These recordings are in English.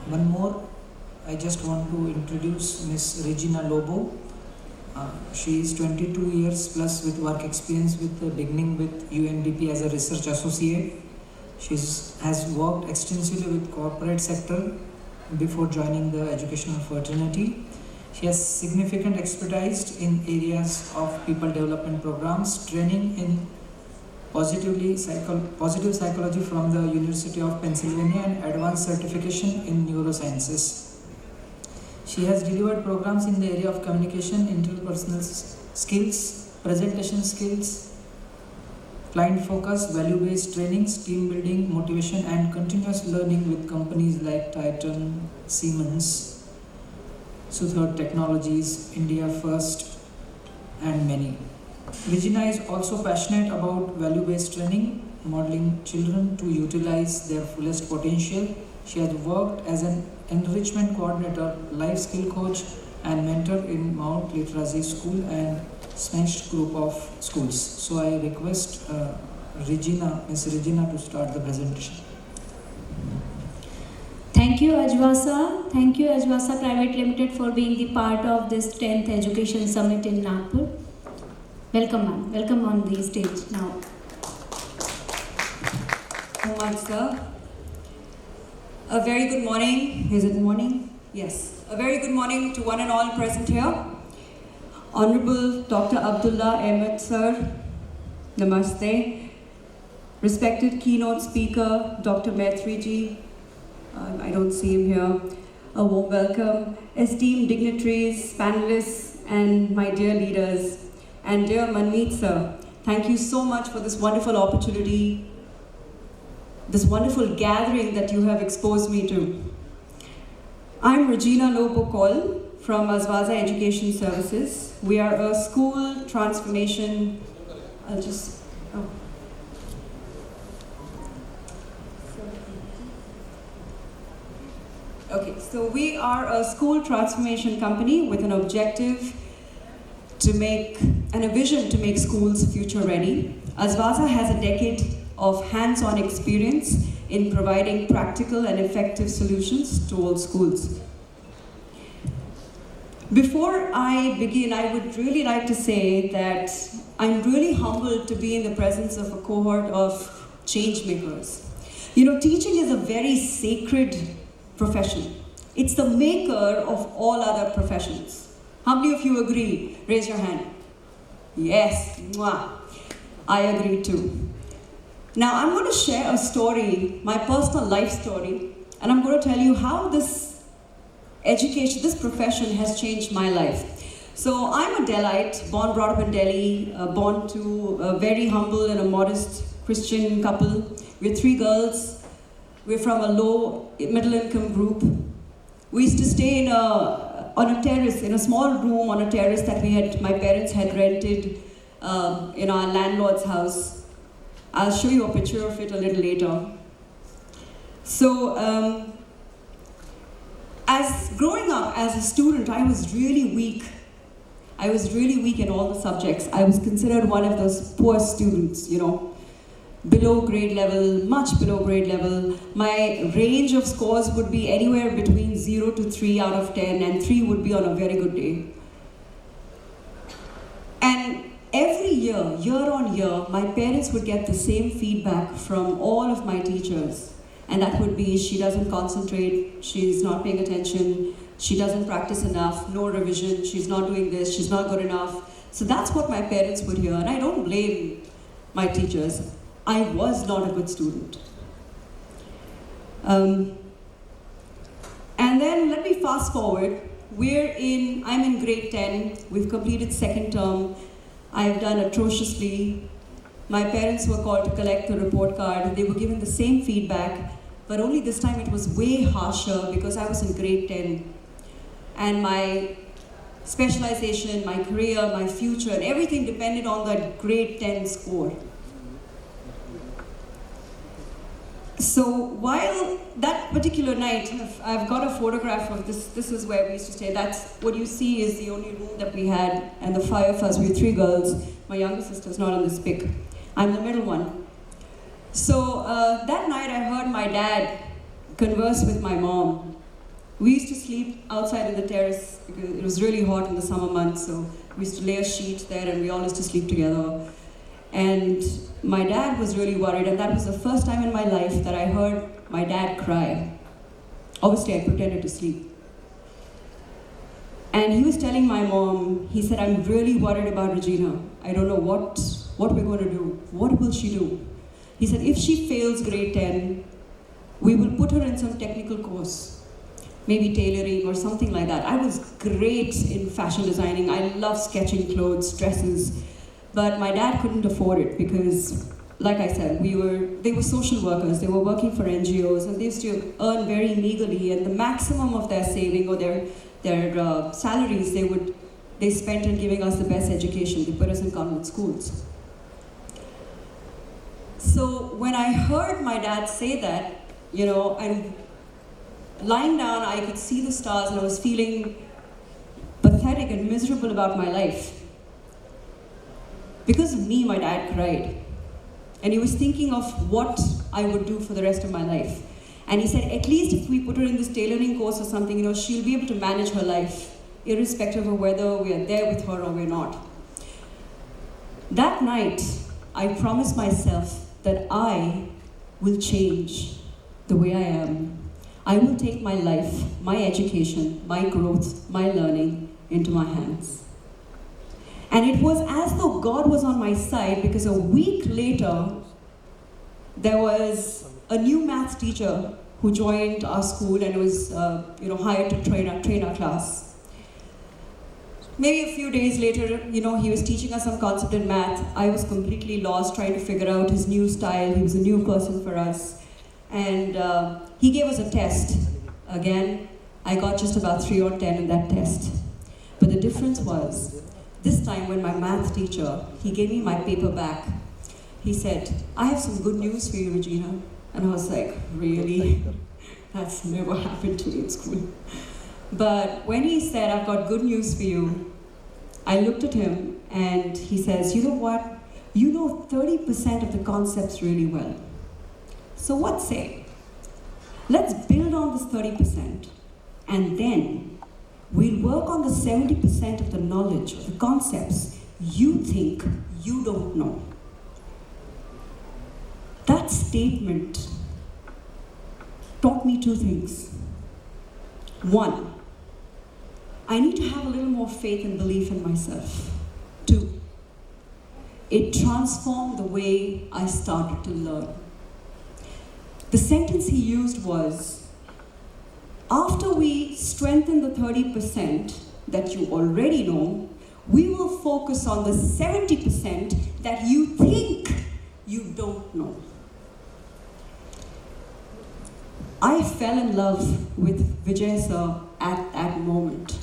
one more, I just want to introduce Miss Regina Lobo. She is 22 years plus with work experience beginning with UNDP as a research associate. She has worked extensively with corporate sector before joining the educational fraternity. She has significant expertise in areas of people development programs, training in positive psychology from the University of Pennsylvania, and advanced certification in neurosciences. She has delivered programs in the area of communication, interpersonal skills, presentation skills, client focus, value-based trainings, team building, motivation, and continuous learning with companies like Titan, Siemens, Suthard Technologies, India First, and many. Regina is also passionate about value-based training, modeling children to utilize their fullest potential. She has worked as an enrichment coordinator, life skill coach, and mentor in Mount Literacy School and smashed group of schools. So I request Miss Regina to start the presentation. Thank you, Azvasa. Thank you, Azvasa Private Limited, for being the part of this 10th Education Summit in Nagpur. Welcome, ma'am. Welcome on the stage now. So much, sir. A very good morning. Is it morning? Yes. A very good morning to one and all present here. Honorable Dr. Abdullah Ahmed, sir. Namaste. Respected keynote speaker, Dr. 𝗟𝗶𝗸𝗲. I don't see him here. A warm welcome. Esteemed dignitaries, panelists, and my dear leaders. And dear Manmeet, sir. Thank you so much for this wonderful opportunity, this wonderful gathering that you have exposed me to. I'm Regina Lobo from Azvasa Education Services. We are a school transformation, So we are a school transformation company with an objective and a vision to make schools future ready. Azvasa has a decade of hands-on experience in providing practical and effective solutions to all schools. Before I begin, I would really like to say that I'm really humbled to be in the presence of a cohort of change makers. You know, teaching is a very sacred profession. It's the maker of all other professions. How many of you agree? Raise your hand. Yes, mwah. I agree too. Now I'm going to share a story, my personal life story, and I'm going to tell you how this education, this profession has changed my life. So I'm a Delhite, brought up in Delhi, born to a very humble and a modest Christian couple. We're 3 girls. We're from a low middle income group. We used to stay on a terrace, in a small room on a terrace that my parents had rented in our landlord's house. I'll show you a picture of it a little later. So, as growing up as a student, I was really weak. I was really weak in all the subjects. I was considered one of those poor students, you know, below grade level, much below grade level. My range of scores would be anywhere between 0 to 3 out of 10, and 3 would be on a very good day. And every year, year on year, my parents would get the same feedback from all of my teachers. And that would be, she doesn't concentrate, she's not paying attention, she doesn't practice enough, no revision, she's not doing this, she's not good enough. So that's what my parents would hear, and I don't blame my teachers. I was not a good student. And then let me fast forward. I'm in grade 10, we've completed 2nd term. I've done atrociously. My parents were called to collect the report card. They were given the same feedback, but only this time it was way harsher because I was in grade 10. And my specialization, my career, my future, and everything depended on that grade 10 score. So while that particular night, I've got a photograph of this. This is where we used to stay. That's what you see is the only room that we had, and the 5 of us, we were 3 girls. My younger sister's not on this pic. I'm the middle one. So that night I heard my dad converse with my mom. We used to sleep outside on the terrace because it was really hot in the summer months, so we used to lay a sheet there and we all used to sleep together. And my dad was really worried, and that was the first time in my life that I heard my dad cry. Obviously, I pretended to sleep. And he was telling my mom, he said, I'm really worried about Regina. I don't know what we're going to do. What will she do? He said, if she fails grade 10, we will put her in some technical course, maybe tailoring or something like that. I was great in fashion designing. I love sketching clothes, dresses, but my dad couldn't afford it because, like I said, they were social workers. They were working for NGOs, and they used to earn very meagerly, and the maximum of their saving or their salaries they spent in giving us the best education. They put us in convent schools. So when I heard my dad say that, I'm lying down, I could see the stars, and I was feeling pathetic and miserable about my life. Because of me, my dad cried. And he was thinking of what I would do for the rest of my life. And he said, at least if we put her in this tailoring course or something, she'll be able to manage her life, irrespective of whether we are there with her or we're not. That night, I promised myself that I will change the way I am. I will take my life, my education, my growth, my learning into my hands. And it was as though God was on my side, because a week later, there was a new math teacher who joined our school and was hired to train our class. Maybe a few days later, he was teaching us some concept in math. I was completely lost trying to figure out his new style. He was a new person for us. And he gave us a test. Again, I got just about 3 or 10 in that test. But the difference was, this time when my math teacher, he gave me my paper back. He said, I have some good news for you, Regina. And I was like, really? That's never happened to me in school. But when he said, I've got good news for you, I looked at him and he says, you know what? You know 30% of the concepts really well. So what say? Let's build on this 30%, and then we'll work on the 70% of the knowledge, of the concepts you think you don't know. That statement taught me 2 things. 1, I need to have a little more faith and belief in myself. 2, it transformed the way I started to learn. The sentence he used was, after we strengthen the 30% that you already know, we will focus on the 70% that you think you don't know. I fell in love with Vijay sir at that moment.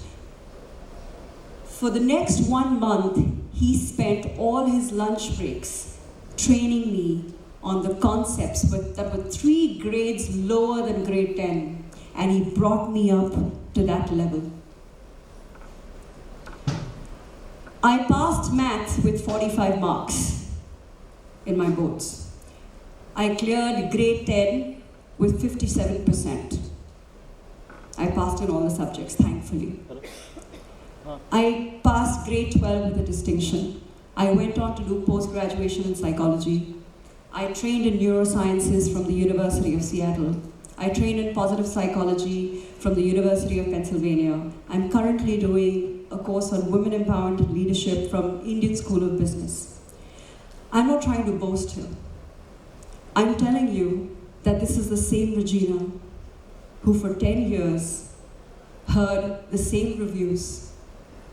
For the next 1 month, he spent all his lunch breaks training me on the concepts that were 3 grades lower than grade 10, and he brought me up to that level. I passed maths with 45 marks in my boards. I cleared grade 10 with 57%. I passed in all the subjects, thankfully. I passed grade 12 with a distinction. I went on to do post-graduation in psychology. I trained in neurosciences from the University of Seattle. I trained in positive psychology from the University of Pennsylvania. I'm currently doing a course on women empowerment and leadership from Indian School of Business. I'm not trying to boast here. I'm telling you that this is the same Regina who for 10 years heard the same reviews,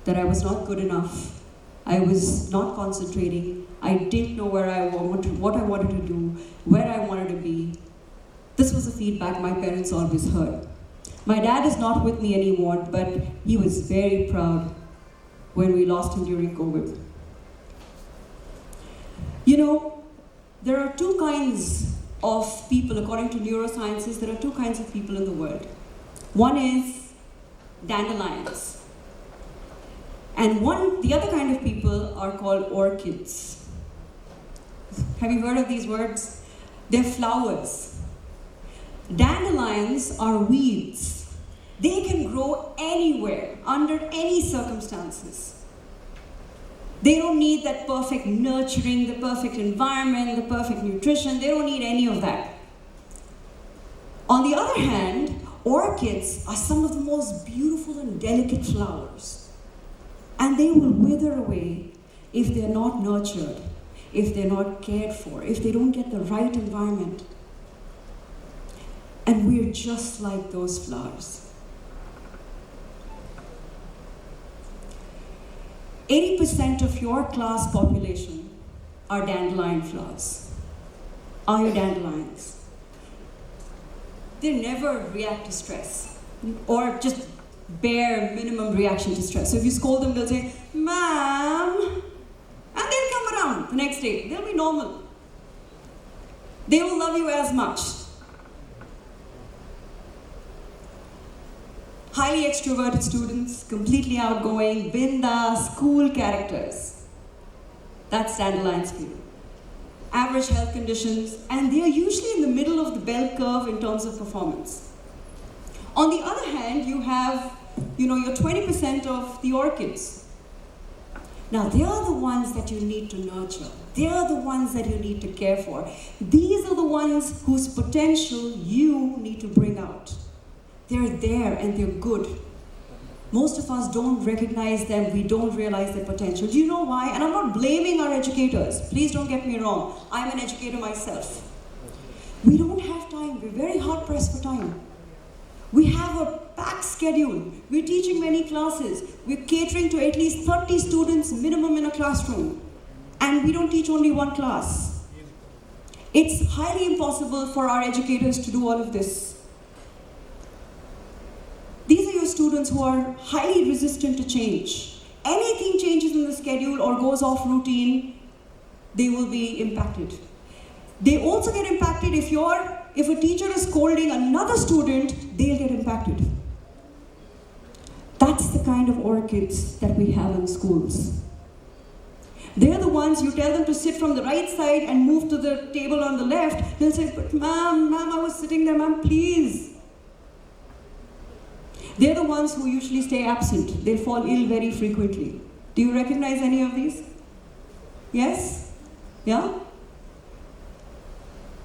that I was not good enough, I was not concentrating, I didn't know what I wanted to do, where I wanted to be. This was the feedback my parents always heard. My dad is not with me anymore, but he was very proud when we lost him during COVID. There are 2 kinds of people, according to neurosciences, there are 2 kinds of people in the world. One is dandelions. And the other kind of people are called orchids. Have you heard of these words? They're flowers. Dandelions are weeds. They grow anywhere, under any circumstances. They don't need that perfect nurturing, the perfect environment, the perfect nutrition. They don't need any of that. On the other hand, orchids are some of the most beautiful and delicate flowers. And they will wither away if they're not nurtured, if they're not cared for, if they don't get the right environment. And we're just like those flowers. 80% of your class population are dandelion flowers, are your dandelions. They never react to stress, or just bare minimum reaction to stress. So if you scold them, they'll say, "Ma'am," and they'll come around the next day. They'll be normal. They will love you as much. Highly extroverted students, completely outgoing, bindas, cool characters. That's dandelions for you. Average health conditions, and they are usually in the middle of the bell curve in terms of performance. On the other hand, you have, your 20% of the orchids. Now, they are the ones that you need to nurture. They are the ones that you need to care for. These are the ones whose potential you need to bring out. They're there and they're good. Most of us don't recognize them, we don't realize their potential. Do you know why? And I'm not blaming our educators. Please don't get me wrong. I'm an educator myself. We don't have time. We're very hard pressed for time. We have a packed schedule. We're teaching many classes. We're catering to at least 30 students minimum in a classroom. And we don't teach only one class. It's highly impossible for our educators to do all of this. These are your students who are highly resistant to change. Anything changes in the schedule or goes off routine, they will be impacted. They also get impacted if a teacher is scolding another student, they'll get impacted. That's the kind of orchids that we have in schools. They're the ones you tell them to sit from the right side and move to the table on the left. They'll say, "But ma'am, I was sitting there, ma'am, please." They're the ones who usually stay absent. They fall ill very frequently. Do you recognize any of these? Yes? Yeah?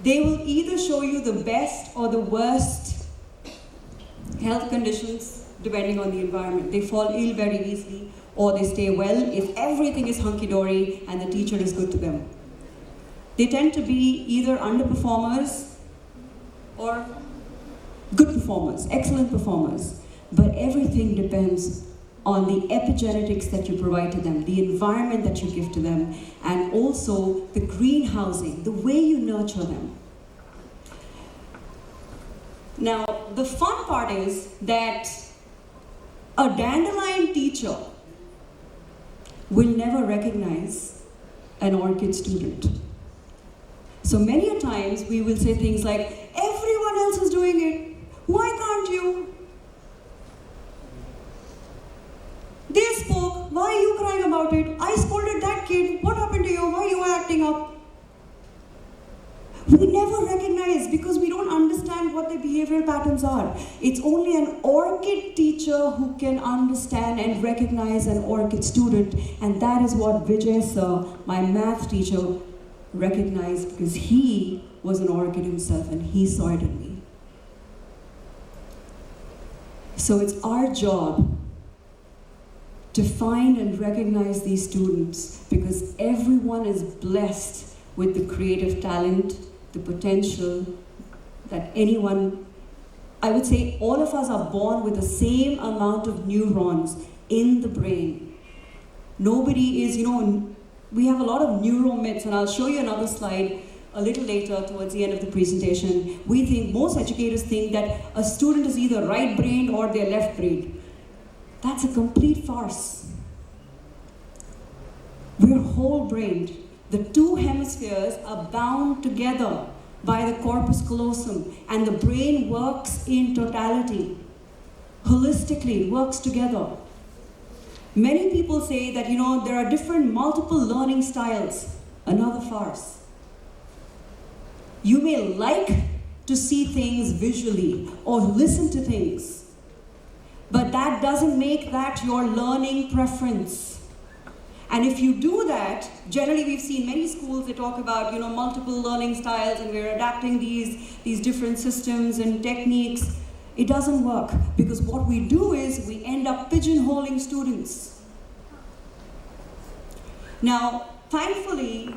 They will either show you the best or the worst health conditions depending on the environment. They fall ill very easily, or they stay well if everything is hunky-dory and the teacher is good to them. They tend to be either underperformers or good performers, excellent performers. But everything depends on the epigenetics that you provide to them, the environment that you give to them, and also the greenhousing, the way you nurture them. Now, the fun part is that a dandelion teacher will never recognize an orchid student. So many a times we will say things like, "Everyone else is doing it, why can't you?" They spoke, "Why are you crying about it? I scolded that kid, what happened to you? Why are you acting up?" We never recognize because we don't understand what their behavioral patterns are. It's only an orchid teacher who can understand and recognize an orchid student, and that is what Vijay sir, my math teacher, recognized because he was an orchid himself and he saw it in me. So it's our job to find and recognize these students because everyone is blessed with the creative talent, the potential that anyone, I would say all of us are born with the same amount of neurons in the brain. Nobody is, we have a lot of neuromyths, and I'll show you another slide a little later towards the end of the presentation. Most educators think that a student is either right-brained or they're left-brained. That's a complete farce. We're whole-brained. The two hemispheres are bound together by the corpus callosum, and the brain works in totality. Holistically, it works together. Many people say that, there are different multiple learning styles. Another farce. You may like to see things visually or listen to things, but that doesn't make that your learning preference. And if you do that, generally we've seen many schools, they talk about, multiple learning styles and we're adapting these different systems and techniques. It doesn't work, because what we do is we end up pigeonholing students. Now, thankfully,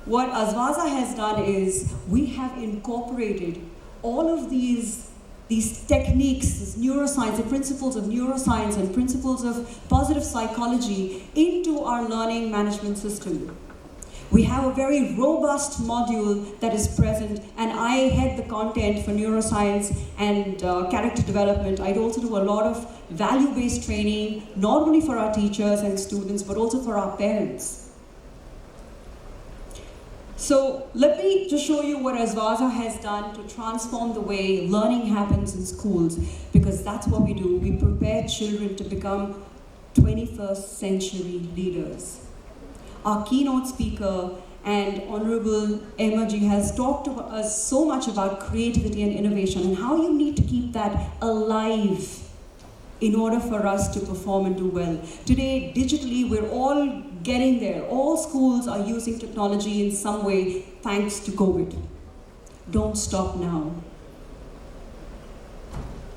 what Azvasa has done is we have incorporated all of these techniques, this neuroscience, the principles of neuroscience and principles of positive psychology into our learning management system. We have a very robust module that is present, and I head the content for neuroscience and character development. I also do a lot of value-based training, not only for our teachers and students, but also for our parents. So let me just show you what Azvasa has done to transform the way learning happens in schools, because that's what we do. We prepare children to become 21st century leaders. Our keynote speaker and Honorable 𝗟𝗏𝐺 has talked to us so much about creativity and innovation and how you need to keep that alive in order for us to perform and do well. Today, digitally, we're all getting there. All schools are using technology in some way thanks to COVID. Don't stop now.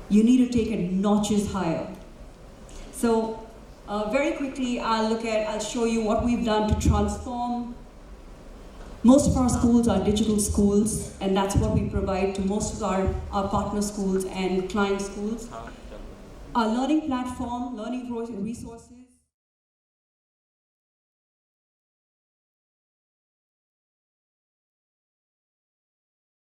You need to take it notches higher. So very quickly, I'll show you what we've done to transform. Most of our schools are digital schools, and that's what we provide to most of our partner schools and client schools. Our learning platform, learning resources,